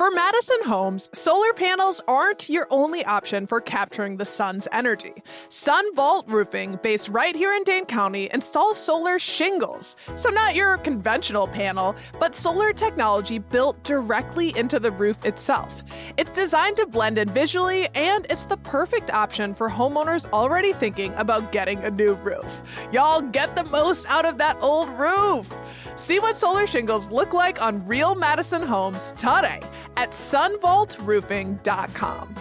For Madison Homes, solar panels aren't your only option for capturing the sun's energy. SunVault Roofing, based right here in Dane County, installs solar shingles. So not your conventional panel, but solar technology built directly into the roof itself. It's designed to blend in visually, and it's the perfect option for homeowners already thinking about getting a new roof. Y'all, get the most out of that old roof! See what solar shingles look like on real Madison homes today at sunvaultroofing.com.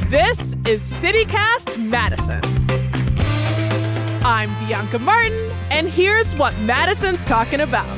This is CityCast Madison. I'm Bianca Martin, and here's what Madison's talking about.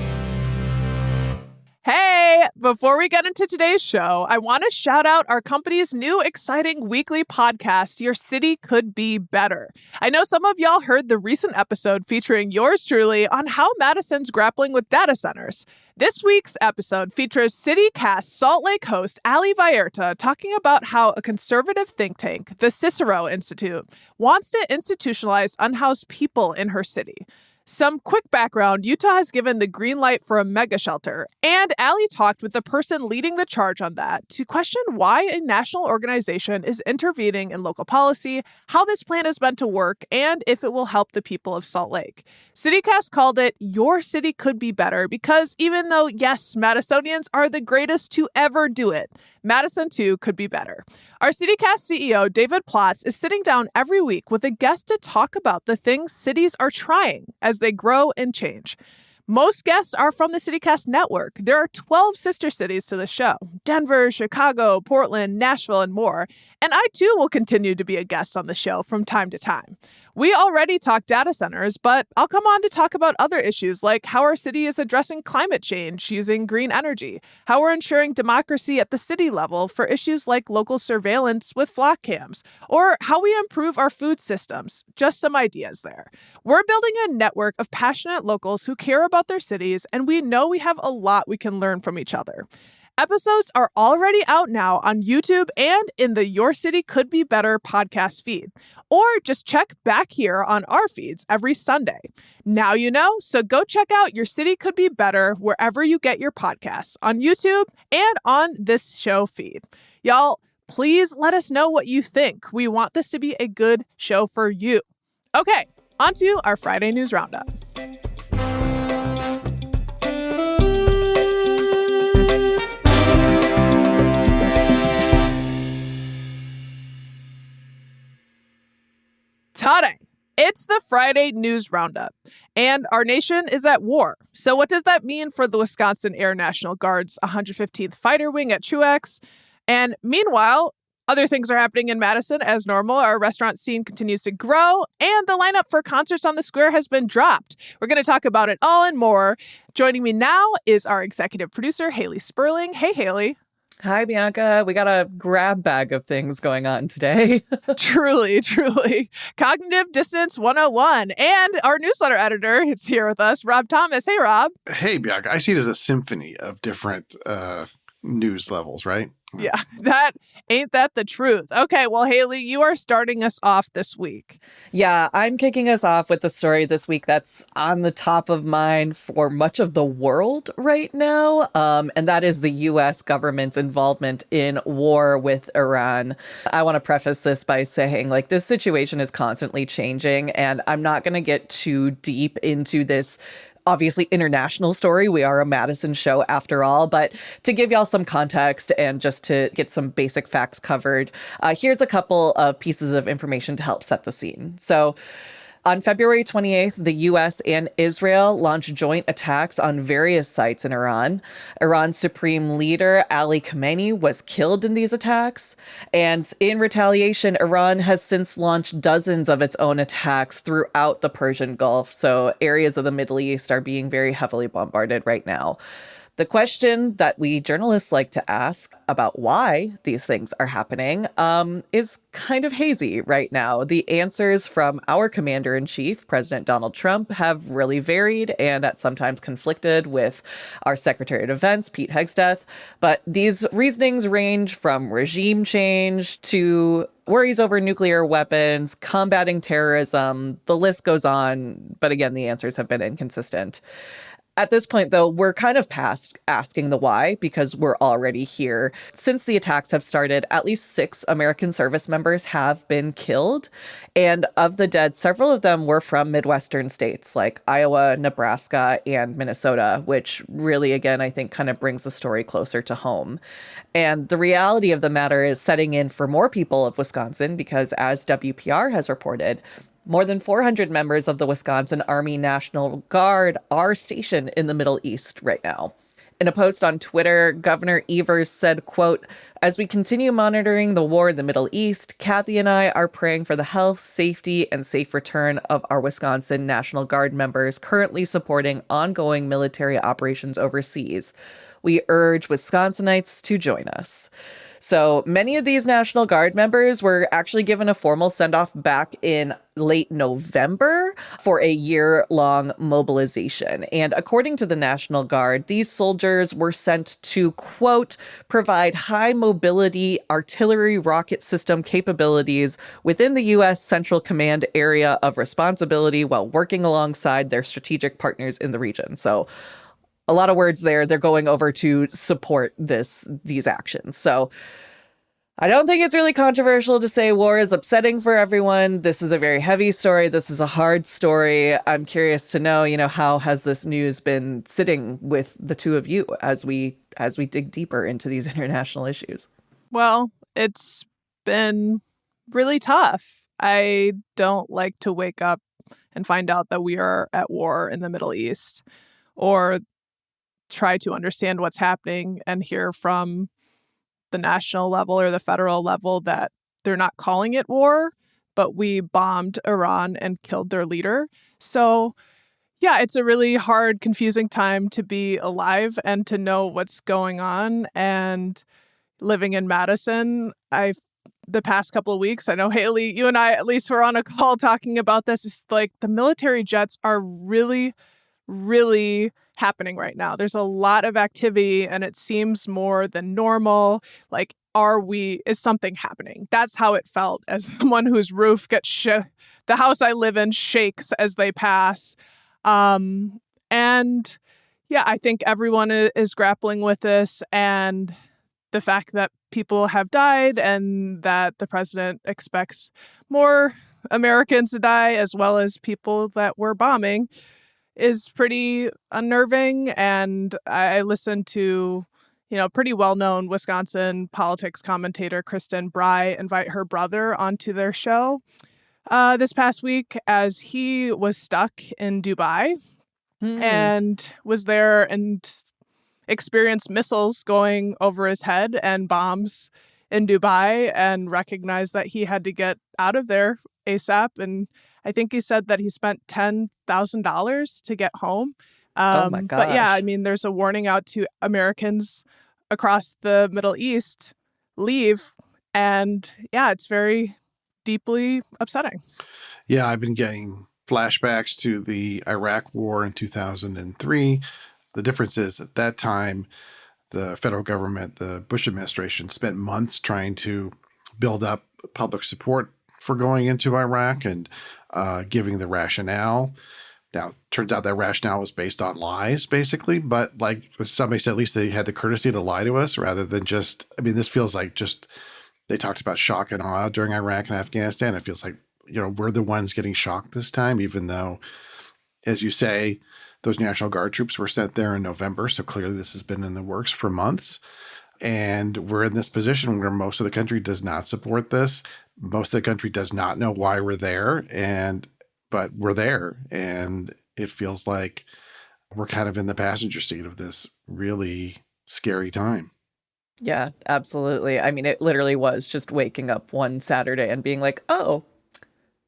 Hey, before we get into today's show, I want to shout out our company's new exciting weekly podcast, Your City Could Be Better. I know some of y'all heard the recent episode featuring yours truly on how Madison's grappling with data centers. This week's episode features CityCast Salt Lake host Ali Vallarta talking about how a conservative think tank, the Cicero Institute, wants to institutionalize unhoused people in her city. Some quick background, Utah has given the green light for a mega shelter, and Ali talked with the person leading the charge on that to question why a national organization is intervening in local policy, how this plan is meant to work, and if it will help the people of Salt Lake. CityCast called it Your City Could Be Better because even though, yes, Madisonians are the greatest to ever do it, Madison too could be better. Our CityCast CEO, David Plotz, is sitting down every week with a guest to talk about the things cities are trying as they grow and change. Most guests are from the CityCast network. There are 12 sister cities to the show: Denver, Chicago, Portland, Nashville, and more. And I too will continue to be a guest on the show from time to time. We already talk data centers, but I'll come on to talk about other issues like how our city is addressing climate change using green energy, how we're ensuring democracy at the city level for issues like local surveillance with flock cams, or how we improve our food systems. Just some ideas there. We're building a network of passionate locals who care about their cities, and we know we have a lot we can learn from each other. Episodes are already out now on YouTube and in the Your City Could Be Better podcast feed. Or just check back here on our feeds every Sunday. Now you know, so go check out Your City Could Be Better wherever you get your podcasts, on YouTube and on this show feed. Y'all, please let us know what you think. We want this to be a good show for you. Okay, on to our Friday News Roundup. Today, it's the Friday News Roundup, and our nation is at war. So what does that mean for the Wisconsin Air National Guard's 115th Fighter Wing at Truax? And meanwhile, other things are happening in Madison as normal. Our restaurant scene continues to grow, and the lineup for concerts on the square has been dropped. We're going to talk about it all and more. Joining me now is our executive producer, Haley Sperling. Hey, Haley. Hi, Bianca. We got a grab bag of things going on today. Truly. Cognitive Dissonance 101. And our newsletter editor is here with us, Rob Thomas. Hey, Rob. Hey, Bianca. I see it as a symphony of different news levels, right? Yeah, ain't that the truth? Okay, well, Haley, you are starting us off this week. Yeah, I'm kicking us off with the story this week that's on the top of mind for much of the world right now, and that is the U.S. government's involvement in war with Iran. I want to preface this by saying, this situation is constantly changing, and I'm not going to get too deep into this obviously international story. We are a Madison show after all, but to give y'all some context and just to get some basic facts covered, here's a couple of pieces of information to help set the scene. So on February 28th, the U.S. and Israel launched joint attacks on various sites in Iran. Iran's supreme leader, Ali Khamenei, was killed in these attacks. And in retaliation, Iran has since launched dozens of its own attacks throughout the Persian Gulf. So areas of the Middle East are being very heavily bombarded right now. The question that we journalists like to ask about why these things are happening is kind of hazy right now. The answers from our commander-in-chief, President Donald Trump, have really varied and at sometimes conflicted with our Secretary of Defense, Pete Hegseth. But these reasonings range from regime change to worries over nuclear weapons, combating terrorism. The list goes on. But again, the answers have been inconsistent. At this point, though, we're kind of past asking the why because we're already here. Since the attacks have started, at least 6 American service members have been killed. And of the dead, several of them were from Midwestern states like Iowa, Nebraska, and Minnesota, which really, again, I think kind of brings the story closer to home. And the reality of the matter is setting in for more people of Wisconsin because, as WPR has reported, more than 400 members of the Wisconsin Army National Guard are stationed in the Middle East right now. In a post on Twitter, Governor Evers said, quote, "As we continue monitoring the war in the Middle East, Kathy and I are praying for the health, safety, and safe return of our Wisconsin National Guard members currently supporting ongoing military operations overseas. We urge Wisconsinites to join us." So many of these National Guard members were actually given a formal send-off back in late November for a year-long mobilization. And according to the National Guard, these soldiers were sent to, quote, "provide high mobility artillery rocket system capabilities within the U.S. Central Command area of responsibility while working alongside their strategic partners in the region." So a lot of words there. They're going over to support these actions. So I don't think it's really controversial to say war is upsetting for everyone. This is a very heavy story. This is a hard story. I'm curious to know, how has this news been sitting with the two of you as we dig deeper into these international issues? Well, it's been really tough. I don't like to wake up and find out that we are at war in the Middle East, or try to understand what's happening and hear from the national level or the federal level that they're not calling it war, but we bombed Iran and killed their leader. So yeah, it's a really hard, confusing time to be alive and to know what's going on. And living in Madison, the past couple of weeks, I know, Haley, you and I at least were on a call talking about this. It's like the military jets are really, really happening right now. There's a lot of activity and it seems more than normal. Like, is something happening? That's how it felt as someone whose roof gets the house I live in shakes as they pass. And yeah, I think everyone is grappling with this and the fact that people have died and that the president expects more Americans to die as well as people that we're bombing is pretty unnerving. And I listened to, pretty well-known Wisconsin politics commentator Kristen Bry invite her brother onto their show this past week as he was stuck in Dubai and was there and experienced missiles going over his head and bombs in Dubai and recognized that he had to get out of there ASAP. And I think he said that he spent $10,000 to get home. Oh my gosh. But yeah, I mean, there's a warning out to Americans across the Middle East, leave. And yeah, it's very deeply upsetting. Yeah, I've been getting flashbacks to the Iraq War in 2003. The difference is at that time, the federal government, the Bush administration, spent months trying to build up public support for going into Iraq and giving the rationale. Now, turns out that rationale was based on lies, basically. But like somebody said, at least they had the courtesy to lie to us rather than just, this feels like just, they talked about shock and awe during Iraq and Afghanistan. It feels like, we're the ones getting shocked this time, even though, as you say, those National Guard troops were sent there in November. So clearly this has been in the works for months. And we're in this position where most of the country does not support this. Most of the country does not know why we're there. But we're there. And it feels like we're kind of in the passenger seat of this really scary time. Yeah, absolutely. It literally was just waking up one Saturday and being like, oh,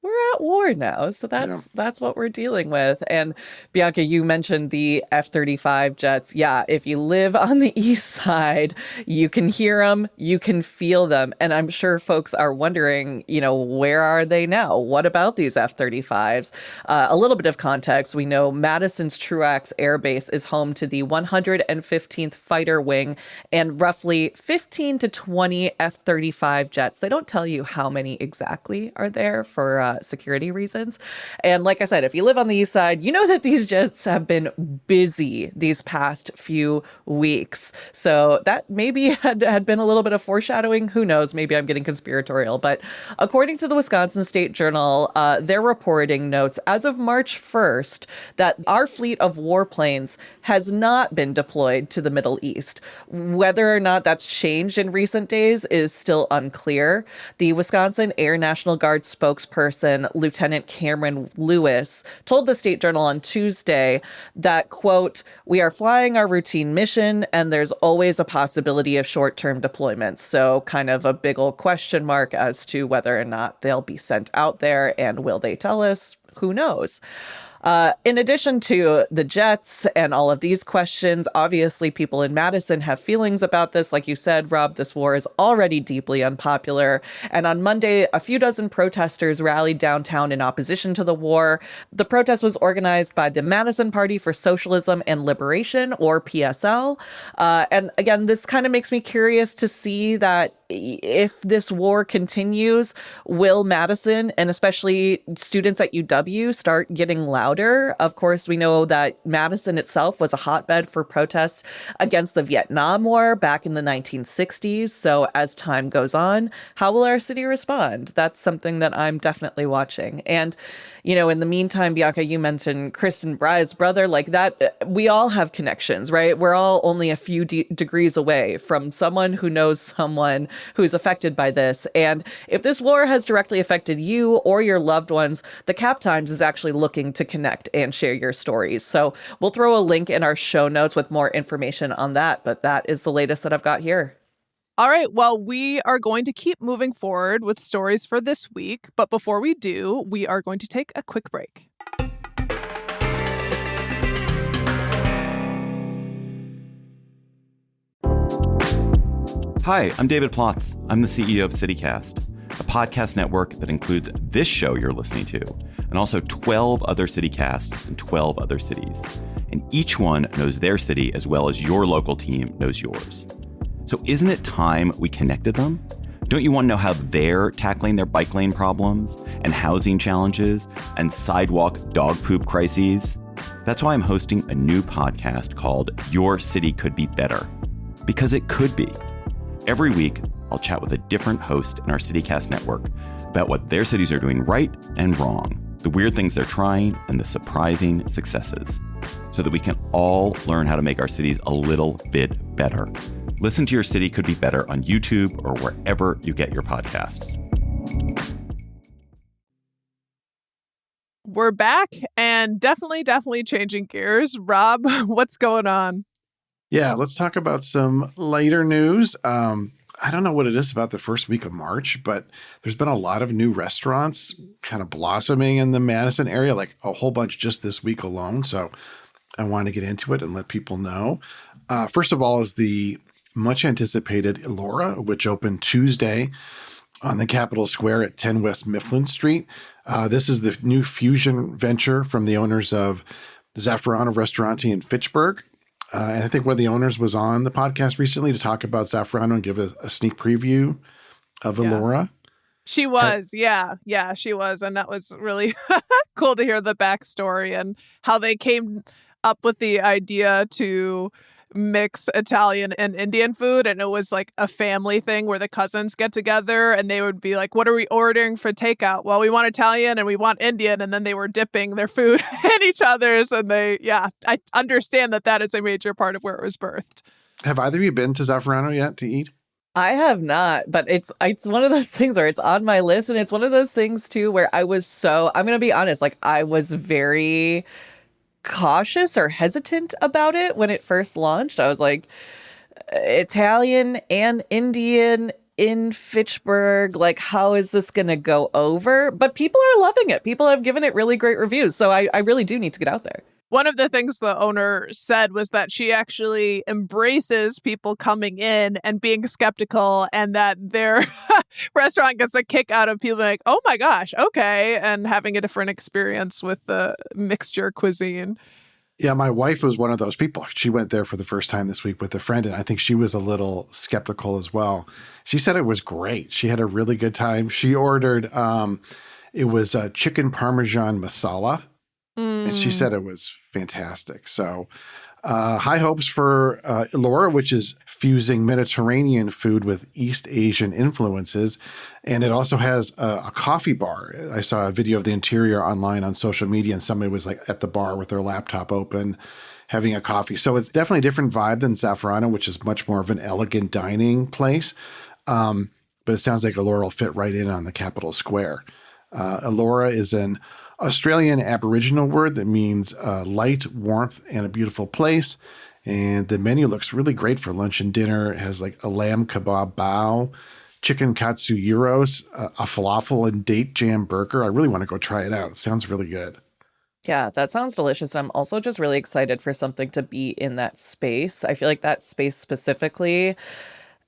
we're at war now. So that's what we're dealing with. And Bianca, you mentioned the F-35 jets. Yeah, if you live on the east side, you can hear them, you can feel them. And I'm sure folks are wondering, where are they now? What about these F-35s? A little bit of context. We know Madison's Truax Air Base is home to the 115th Fighter Wing and roughly 15 to 20 F-35 jets. They don't tell you how many exactly are there for security security reasons. And like I said, if you live on the east side, you know that these jets have been busy these past few weeks. So that maybe had been a little bit of foreshadowing. Who knows? Maybe I'm getting conspiratorial. But according to the Wisconsin State Journal, their reporting notes as of March 1st that our fleet of warplanes has not been deployed to the Middle East. Whether or not that's changed in recent days is still unclear. The Wisconsin Air National Guard spokesperson, Lieutenant Cameron Lewis, told the State Journal on Tuesday that, quote, "We are flying our routine mission and there's always a possibility of short-term deployments." So kind of a big old question mark as to whether or not they'll be sent out there, and will they tell us? Who knows? In addition to the jets and all of these questions, obviously people in Madison have feelings about this. Like you said, Rob, this war is already deeply unpopular. And on Monday, a few dozen protesters rallied downtown in opposition to the war. The protest was organized by the Madison Party for Socialism and Liberation, or PSL. And again, this kind of makes me curious to see that if this war continues, will Madison and especially students at UW start getting louder? Of course, we know that Madison itself was a hotbed for protests against the Vietnam War back in the 1960s. So as time goes on, how will our city respond? That's something that I'm definitely watching. And, you know, in the meantime, Bianca, you mentioned Kristen Bry's brother, like that. We all have connections, right? We're all only a few degrees away from someone who knows someone who's affected by this. And if this war has directly affected you or your loved ones, the Cap Times is actually looking to connect and share your stories. So we'll throw a link in our show notes with more information on that. But that is the latest that I've got here. All right. Well, we are going to keep moving forward with stories for this week. But before we do, we are going to take a quick break. Hi, I'm David Plotz. I'm the CEO of CityCast, a podcast network that includes this show you're listening to, and also 12 other CityCasts in 12 other cities. And each one knows their city as well as your local team knows yours. So isn't it time we connected them? Don't you want to know how they're tackling their bike lane problems and housing challenges and sidewalk dog poop crises? That's why I'm hosting a new podcast called Your City Could Be Better. Because it could be. Every week, I'll chat with a different host in our CityCast network about what their cities are doing right and wrong, the weird things they're trying, and the surprising successes, so that we can all learn how to make our cities a little bit better. Listen to Your City Could Be Better on YouTube or wherever you get your podcasts. We're back and definitely changing gears. Rob, what's going on? Yeah, let's talk about some lighter news. I don't know what it is about the first week of March, but there's been a lot of new restaurants kind of blossoming in the Madison area, like a whole bunch just this week alone. So I want to get into it and let people know. First of all is the much anticipated Elora, which opened Tuesday on the Capitol Square at 10 West Mifflin Street. This is the new fusion venture from the owners of Zafferano Restaurante in Fitchburg. And I think one of the owners was on the podcast recently to talk about Zafferano and give a sneak preview of Elora. She was, yeah, she was. And that was really cool to hear the backstory and how they came up with the idea to mix Italian and Indian food. And it was like a family thing where the cousins get together and they would be like, what are we ordering for takeout? Well, we want Italian and we want Indian. And then they were dipping their food in each other's. And I understand that is a major part of where it was birthed. Have either of you been to Zafferano yet to eat? I have not, but it's one of those things where it's on my list. And it's one of those things too, where I'm going to be honest, like I was very cautious or hesitant about it when it first launched. I was like, Italian and Indian in Fitchburg, like how is this gonna go over? But people are loving it. People have given it really great reviews, so I really do need to get out there. One of the things the owner said was that she actually embraces people coming in and being skeptical, and that their restaurant gets a kick out of people like, oh my gosh, okay, and having a different experience with the mixture cuisine. Yeah, my wife was one of those people. She went there for the first time this week with a friend, and I think she was a little skeptical as well. She said it was great. She had a really good time. She ordered It was chicken Parmesan masala. And she Mm. said it was fantastic. So high hopes for Elora, which is fusing Mediterranean food with East Asian influences. And it also has a coffee bar. I saw a video of the interior online on social media, and somebody was like at the bar with their laptop open, having a coffee. So it's definitely a different vibe than Zaffarano, which is much more of an elegant dining place. But it sounds like Elora will fit right in on the Capitol Square. Elora is an Australian Aboriginal word that means light, warmth, and a beautiful place. And the menu looks really great for lunch and dinner. It has like a lamb kebab bao, chicken katsu gyros, a falafel and date jam burger. I really want to go try it out. It sounds really good. Yeah, that sounds delicious. I'm also just really excited for something to be in that space. I feel like that space specifically,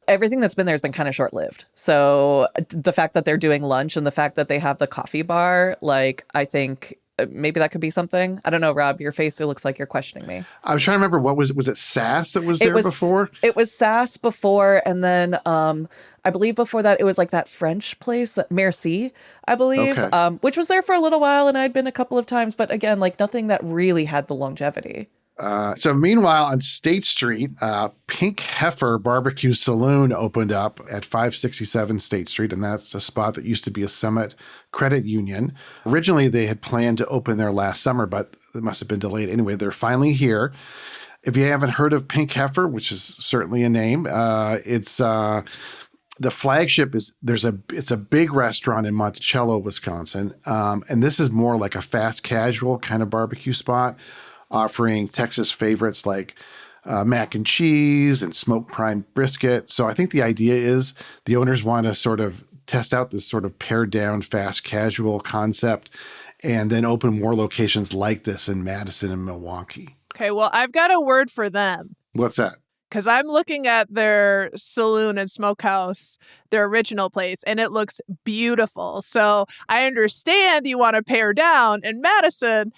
everything that's been there has been kind of short-lived. So the fact that they're doing lunch and the fact that they have the coffee bar, like, I think maybe that could be something. I don't know, Rob, your face, it looks like you're questioning me. I was trying to remember, was it Sass that was there before? It was Sass before, and then I believe before that it was like that French place, that Merci, I believe, Okay. which was there for a little while, and I'd been a couple of times, but again, like nothing that really had the longevity. So meanwhile, on State Street, Pink Heifer Barbecue Saloon opened up at 567 State Street, and that's a spot that used to be a Summit credit union. Originally, they had planned to open there last summer, but it must have been delayed anyway. They're finally here. If you haven't heard of Pink Heifer, which is certainly a name, it's the flagship is it's a big restaurant in Monticello, Wisconsin, and this is more like a fast casual kind of barbecue spot, offering Texas favorites like mac and cheese and smoked prime brisket. So I think the idea is the owners want to sort of test out this sort of pared down fast casual concept and then open more locations like this in Madison and Milwaukee. Okay, well, I've got a word for them. What's that? Because I'm looking at their saloon and smokehouse, their original place, and it looks beautiful. So I understand you want to pare down in Madison,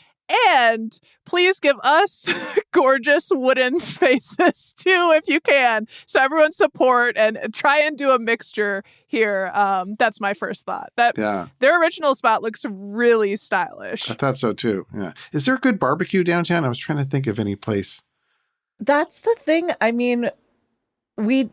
and please give us gorgeous wooden spaces too, if you can. So everyone support and try and do a mixture here. That's my first thought. Yeah, Their original spot looks really stylish. I thought so too. Yeah. Is there a good barbecue downtown? I was trying to think of any place. That's the thing. I mean,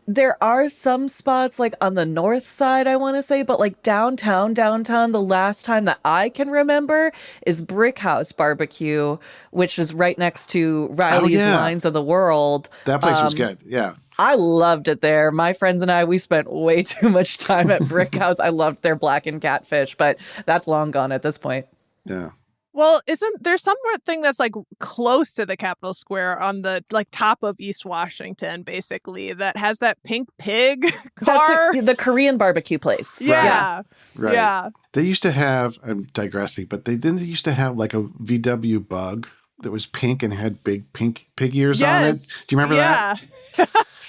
there are some spots like on the north side, I want to say, but like downtown, the last time that I can remember is Brick House Barbecue, which is right next to Riley's Wines of the World. That place was good. Yeah. I loved it there. My friends and I, we spent way too much time at Brick House. I loved their blackened catfish, but that's long gone at this point. Yeah. Well, isn't there something that's like close to the Capitol Square on the like top of East Washington, basically, that has that pink pig car? That's the Korean barbecue place. Yeah. Right. Yeah. They used to have, I'm digressing, but they used to have like a VW Bug that was pink and had big pink pig ears on it. Do you remember that?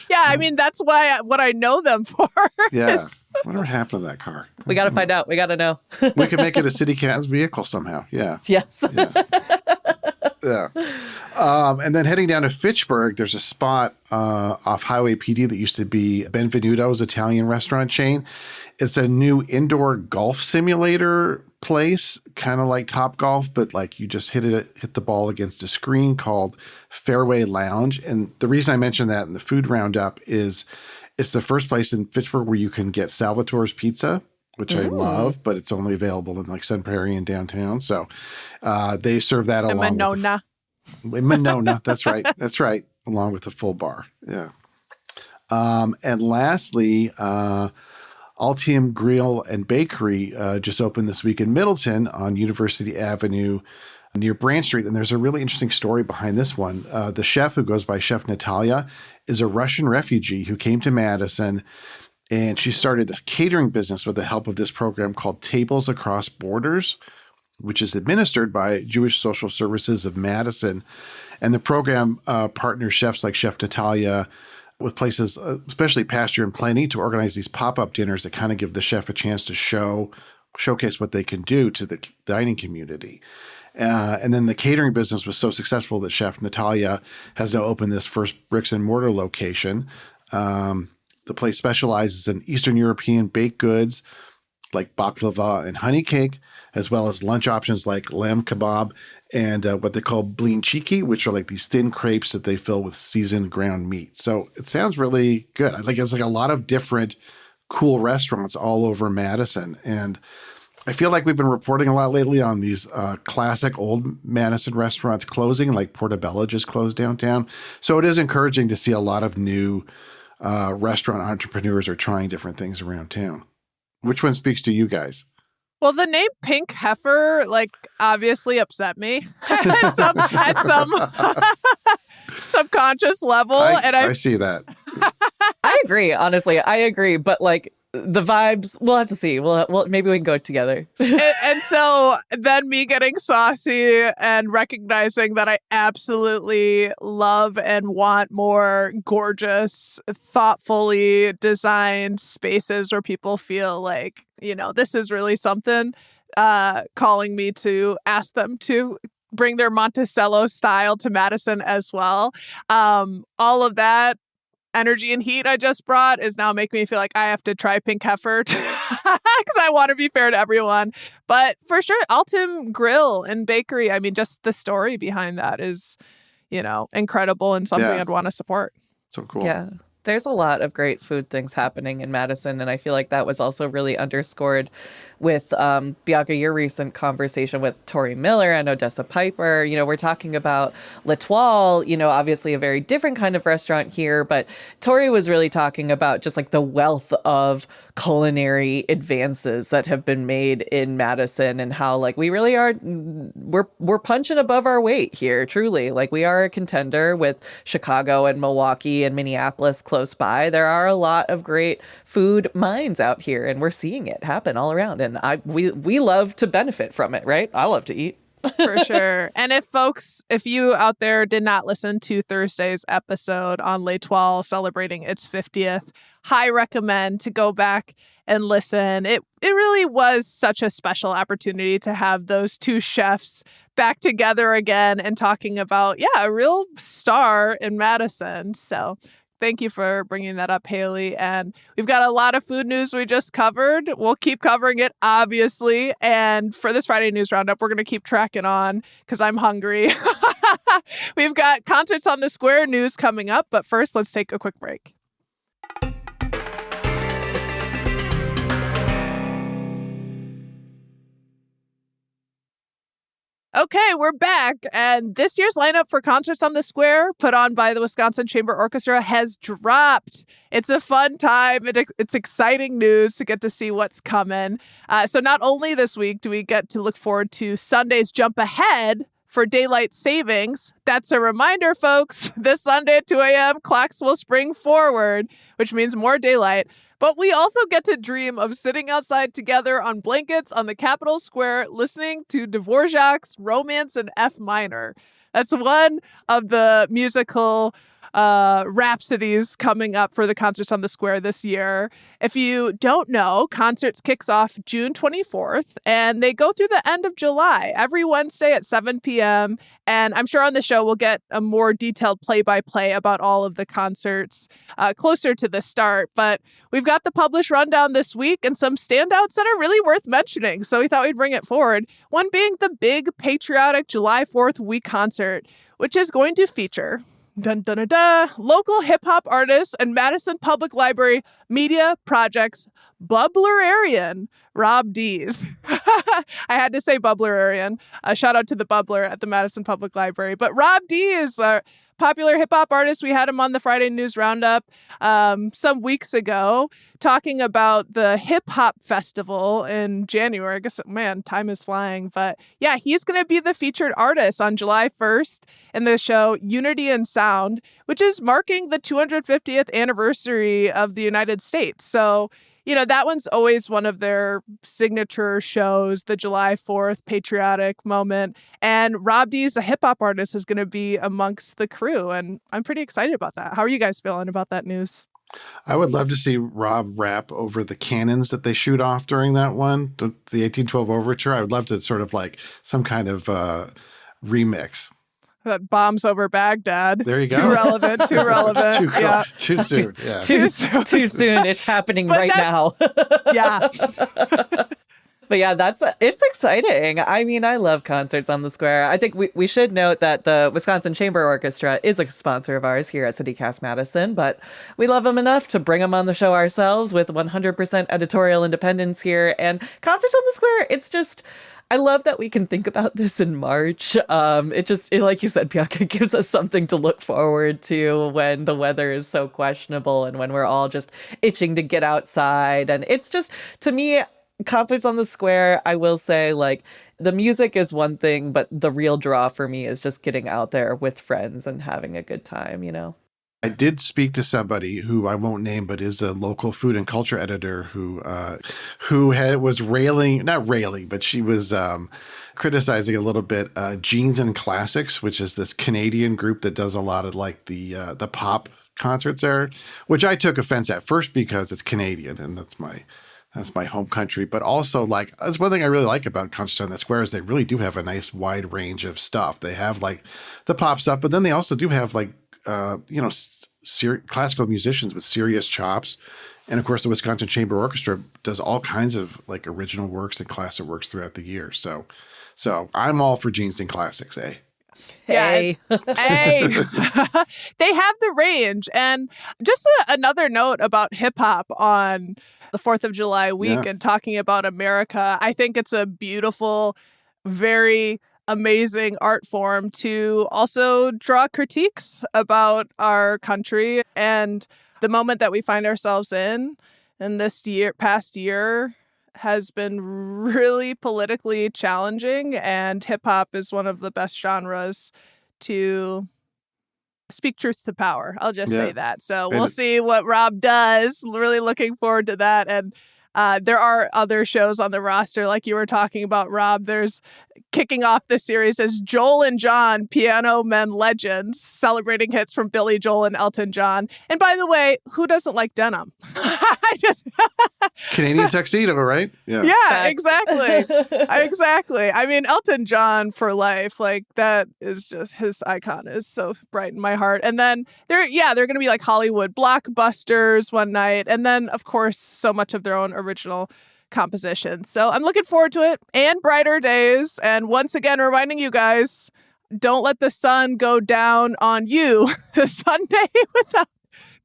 Yeah, I mean, that's what I know them for. Yeah. Whatever happened to that car? We got to find out. We got to know. We could make it a city cast vehicle somehow. Yeah. Yes. Yeah. And then heading down to Fitchburg, there's a spot off Highway PD that used to be Benvenuto's Italian restaurant chain. It's a new indoor golf simulator place, kind of like Topgolf, but like you just hit the ball against a screen, called Fairway Lounge. And the reason I mentioned that in the food roundup is it's the first place in Fitchburg where you can get Salvatore's pizza, which I love, but it's only available in like Sun Prairie and downtown. So they serve that along Monona. with Monona. That's right. That's right. Along with the full bar. Yeah. And lastly, Altium Grill and Bakery just opened this week in Middleton on University Avenue near Branch Street. And there's a really interesting story behind this one. The chef, who goes by Chef Natalia, is a Russian refugee who came to Madison, and she started a catering business with the help of this program called Tables Across Borders, which is administered by Jewish Social Services of Madison. And the program partners chefs like Chef Natalia with places, especially Pasture and Plenty, to organize these pop-up dinners that kind of give the chef a chance to showcase what they can do to the dining community. And then the catering business was so successful that Chef Natalia has now opened this first bricks and mortar location. The place specializes in Eastern European baked goods, like baklava and honey cake, as well as lunch options like lamb kebab and what they call blintchiki, which are like these thin crepes that they fill with seasoned ground meat. So it sounds really good. I think it's like a lot of different cool restaurants all over Madison. And I feel like we've been reporting a lot lately on these classic old Madison restaurants closing, like Portobello just closed downtown. So it is encouraging to see a lot of new restaurant entrepreneurs are trying different things around town. Which one speaks to you guys? Well, the name Pink Heifer, like, obviously upset me at some subconscious level. I see that. I agree. Honestly, I agree. But like the vibes, we'll have to see. Well, maybe we can go together. and so then me getting saucy and recognizing that I absolutely love and want more gorgeous, thoughtfully designed spaces where people feel like, this is really something, calling me to ask them to bring their Monticello style to Madison as well. All of that energy and heat I just brought is now making me feel like I have to try Pink Heifer because I want to be fair to everyone. But for sure, Altum Grill and Bakery, I mean, just the story behind that is, incredible and something I'd want to support. So cool. Yeah. There's a lot of great food things happening in Madison, and I feel like that was also really underscored with Bianca, your recent conversation with Tori Miller and Odessa Piper. We're talking about L'Etoile, obviously a very different kind of restaurant here, but Tori was really talking about just like the wealth of culinary advances that have been made in Madison and how like we really are, we're punching above our weight here, truly. Like we are a contender with Chicago and Milwaukee and Minneapolis close by. There are a lot of great food minds out here, and we're seeing it happen all around. And we love to benefit from it, right? I love to eat. For sure. And if you out there did not listen to Thursday's episode on L'Etoile celebrating its 50th, high recommend to go back and listen. It really was such a special opportunity to have those two chefs back together again and talking about, a real star in Madison. So thank you for bringing that up, Haley. And we've got a lot of food news we just covered. We'll keep covering it, obviously. And for this Friday News Roundup, we're going to keep tracking on because I'm hungry. We've got Concerts on the Square news coming up. But first, let's take a quick break. Okay, we're back, and this year's lineup for Concerts on the Square, put on by the Wisconsin Chamber Orchestra, has dropped. It's a fun time. It's exciting news to get to see what's coming. So not only this week do we get to look forward to Sunday's Jump Ahead for daylight savings. That's a reminder, folks. This Sunday at 2 a.m., clocks will spring forward, which means more daylight. But we also get to dream of sitting outside together on blankets on the Capitol Square, listening to Dvorak's Romance in F minor. That's one of the musical rhapsodies coming up for the Concerts on the Square this year. If you don't know, Concerts kicks off June 24th, and they go through the end of July, every Wednesday at 7 p.m. And I'm sure on the show we'll get a more detailed play-by-play about all of the concerts closer to the start. But we've got the published rundown this week and some standouts that are really worth mentioning, so we thought we'd bring it forward. One being the big patriotic July 4th week concert, which is going to feature local hip-hop artists and Madison Public Library Media Project's Bubblerian, Rob Dees. I had to say Bubblerian. Shout out to the Bubbler at the Madison Public Library. But Rob Dees, a popular hip-hop artist, we had him on the Friday News Roundup some weeks ago talking about the hip-hop festival in January. I guess, man, time is flying. But yeah, he's going to be the featured artist on July 1st in the show Unity and Sound, which is marking the 250th anniversary of the United States. So, that one's always one of their signature shows, the July 4th patriotic moment. And Rob Dees, a hip-hop artist, is going to be amongst the crew. And I'm pretty excited about that. How are you guys feeling about that news? I would love to see Rob rap over the cannons that they shoot off during that one, the 1812 Overture. I would love to sort of like some kind of remix. That bombs over Baghdad. There you go. Too relevant. Too relevant. Too soon. Yeah. Too soon. It's happening right now. Yeah. But yeah, it's exciting. I mean, I love concerts on the square. I think we should note that the Wisconsin Chamber Orchestra is a sponsor of ours here at CityCast Madison, but we love them enough to bring them on the show ourselves with 100% editorial independence here. And concerts on the square, it's just... I love that we can think about this in March. It like you said, Bianca, gives us something to look forward to when the weather is so questionable and when we're all just itching to get outside. And it's just, to me, concerts on the square, I will say, like, the music is one thing, but the real draw for me is just getting out there with friends and having a good time, you know? I did speak to somebody who I won't name, but is a local food and culture editor who was not railing, but she was criticizing a little bit Jeans and Classics, which is this Canadian group that does a lot of like the pop concerts there, which I took offense at first because it's Canadian and that's my home country. But also, like, that's one thing I really like about Concerts on the Square is they really do have a nice wide range of stuff. They have like the pop stuff, but then they also do have like classical musicians with serious chops. And of course, the Wisconsin Chamber Orchestra does all kinds of like original works and classic works throughout the year. So I'm all for Jeans and Classics, eh? Hey. Hey. They have the range. And just another note about hip hop on the 4th of July week and talking about America. I think it's a beautiful, very amazing art form to also draw critiques about our country and the moment that we find ourselves in this past year has been really politically challenging, and hip hop is one of the best genres to speak truth to power. I'll just say that. So we'll see what Rob does. Really looking forward to that. And there are other shows on the roster, like you were talking about, Rob. There's kicking off the series as Joel and John, Piano Men Legends, celebrating hits from Billy Joel and Elton John. And by the way, who doesn't like denim? Canadian tuxedo, right? Yeah, exactly. Exactly. I mean, Elton John for life. Like, that is just, his icon is so bright in my heart. And then they're going to be like Hollywood blockbusters one night. And then, of course, so much of their own original composition. So I'm looking forward to it and brighter days. And once again, reminding you guys, don't let the sun go down on you this Sunday without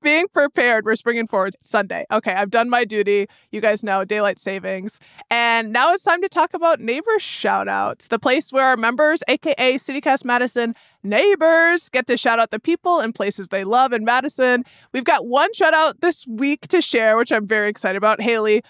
being prepared. We're springing forward Sunday. Okay, I've done my duty. You guys know daylight savings. And now it's time to talk about neighbors shout outs, the place where our members, aka CityCast Madison neighbors, get to shout out the people and places they love in Madison. We've got one shout out this week to share, which I'm very excited about. Haley,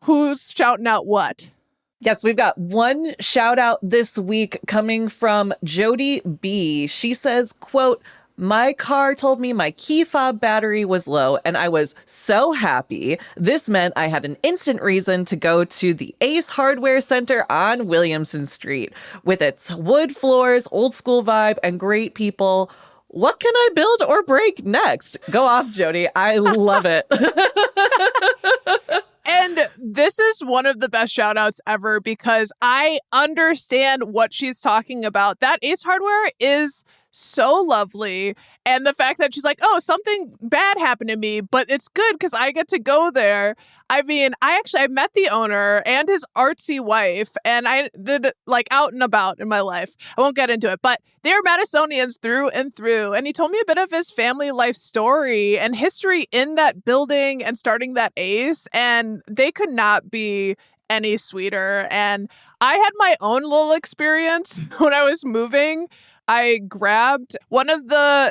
who's shouting out what? Yes, we've got one shout out this week coming from Jody B. She says, quote, "My car told me my key fob battery was low, and I was so happy. This meant I had an instant reason to go to the Ace Hardware Center on Williamson Street. With its wood floors, old school vibe, and great people, what can I build or break next?" Go off, Jody. I love it. And this is one of the best shout outs ever because I understand what she's talking about. That Ace Hardware is so lovely. And the fact that she's like, oh, something bad happened to me, but it's good because I get to go there. I mean, I met the owner and his artsy wife, and I did like out and about in my life. I won't get into it, but they're Madisonians through and through. And he told me a bit of his family life story and history in that building and starting that Ace. And they could not be any sweeter. And I had my own little experience when I was moving. I grabbed one of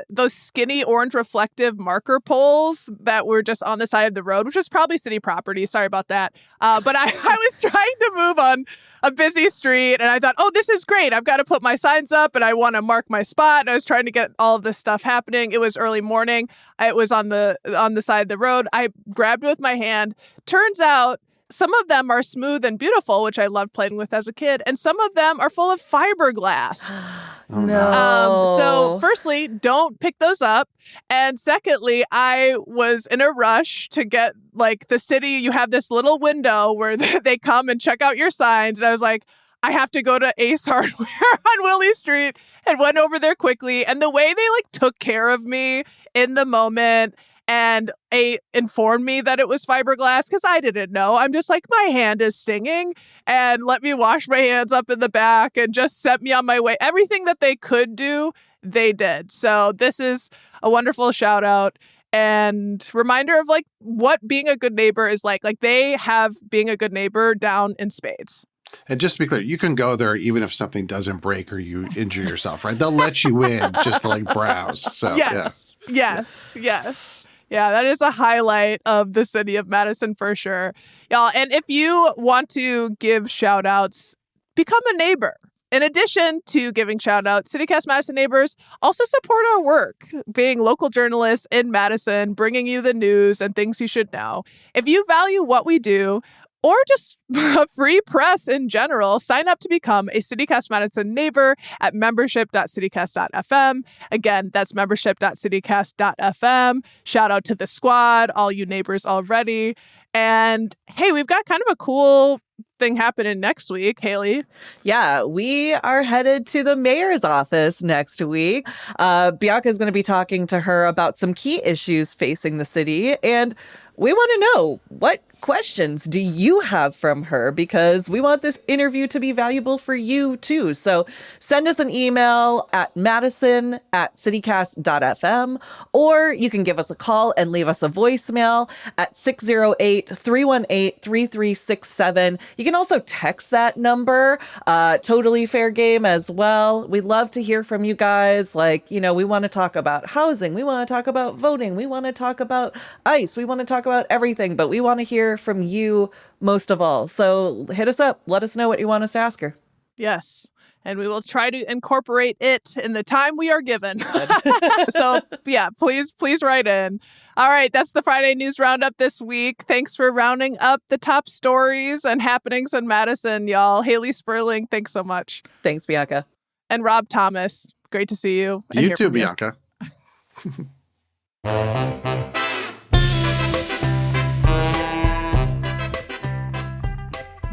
those skinny orange reflective marker poles that were just on the side of the road, which was probably city property. Sorry about that. But I was trying to move on a busy street and I thought, oh, this is great. I've got to put my signs up and I want to mark my spot. And I was trying to get all of this stuff happening. It was early morning. It was on the side of the road. I grabbed it with my hand. Turns out some of them are smooth and beautiful, which I loved playing with as a kid, and some of them are full of fiberglass. No. So firstly, don't pick those up. And secondly, I was in a rush to get, like, the city, you have this little window where they come and check out your signs. And I was like, I have to go to Ace Hardware on Willie Street, and went over there quickly. And the way they took care of me in the moment and informed me that it was fiberglass, because I didn't know. I'm just like, my hand is stinging, and let me wash my hands up in the back and just sent me on my way. Everything that they could do, they did. So this is a wonderful shout out and reminder of what being a good neighbor is like. They have being a good neighbor down in spades. And just to be clear, you can go there even if something doesn't break or you injure yourself, right? They'll let you in just to browse. So yes. Yeah, that is a highlight of the city of Madison for sure. Y'all, and if you want to give shout outs, become a neighbor. In addition to giving shout outs, CityCast Madison neighbors also support our work, being local journalists in Madison, bringing you the news and things you should know. If you value what we do, or just free press in general, sign up to become a CityCast Madison neighbor at membership.citycast.fm. Again, that's membership.citycast.fm. Shout out to the squad, all you neighbors already. And hey, we've got kind of a cool thing happening next week, Haley. Yeah, we are headed to the mayor's office next week. Bianca is going to be talking to her about some key issues facing the city. And we want to know, what questions do you have from her? Because we want this interview to be valuable for you too. So send us an email at madison@citycast.fm, or you can give us a call and leave us a voicemail at 608-318-3367. You can also text that number, totally fair game as well. We'd love to hear from you guys. We want to talk about housing. We want to talk about voting. We want to talk about ICE. We want to talk about everything, but we want to hear from you most of all. So hit us up. Let us know what you want us to ask her. Yes. And we will try to incorporate it in the time we are given. So yeah, please write in. All right. That's the Friday News Roundup this week. Thanks for rounding up the top stories and happenings in Madison, y'all. Haley Sperling, thanks so much. Thanks, Bianca. And Rob Thomas, great to see you. You too, Bianca.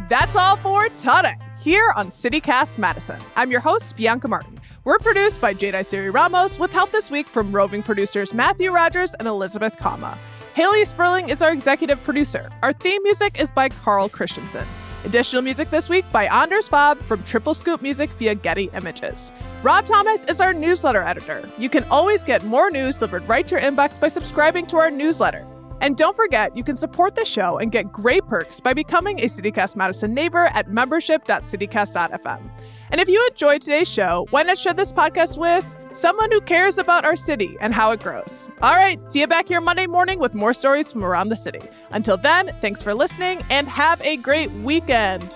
That's all for today here on CityCast Madison. I'm your host, Bianca Martin. We're produced by Jade Isiri Ramos with help this week from roving producers Matthew Rogers and Elizabeth Kama. Haley Sperling is our executive producer. Our theme music is by Carl Christensen. Additional music this week by Anders Fobb from Triple Scoop Music via Getty Images. Rob Thomas is our newsletter editor. You can always get more news delivered right to your inbox by subscribing to our newsletter. And don't forget, you can support the show and get great perks by becoming a CityCast Madison neighbor at membership.citycast.fm. And if you enjoyed today's show, why not share this podcast with someone who cares about our city and how it grows? All right, see you back here Monday morning with more stories from around the city. Until then, thanks for listening and have a great weekend.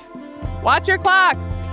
Watch your clocks.